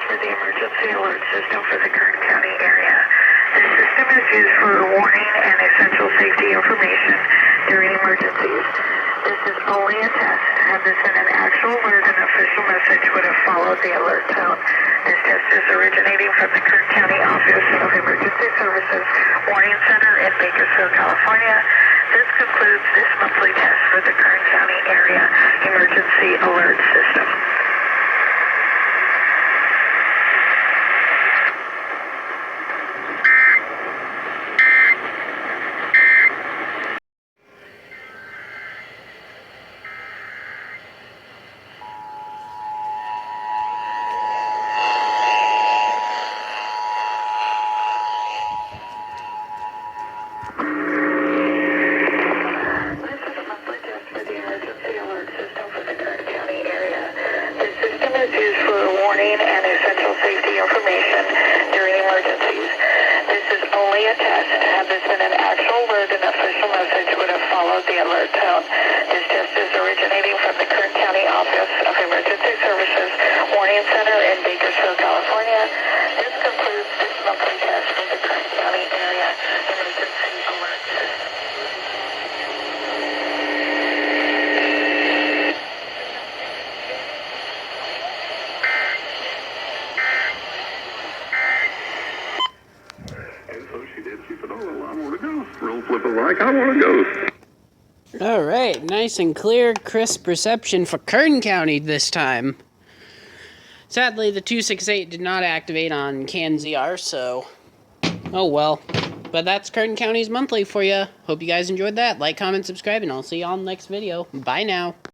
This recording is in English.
for the emergency alert system for the Kern County area. This system is used for warning and essential safety information during emergencies. This is only a test. Had this been an actual alert, an official message would have followed the alert tone. This test is originating from the Kern County Office of Emergency Services Warning Center in Bakersfield, California. This concludes this monthly test for the Kern County Area Emergency Alert System. Used for warning and essential safety information during emergencies. This is only a test. Had this been an actual alert, an official message would have followed the alert tone. This test is originating from the Kern County Office of Emergency Services Warning Center in Bakersfield, California. This concludes this monthly test for the Kern County Area Emergency Alert System. Real flippin' like I want a ghost. All right, nice and clear, crisp reception for Kern County this time. Sadly, the 268 did not activate on CanZR, so oh well. But that's Kern County's monthly for you. Hope you guys enjoyed that. Like, comment, subscribe, and I'll see you on the next video. Bye now.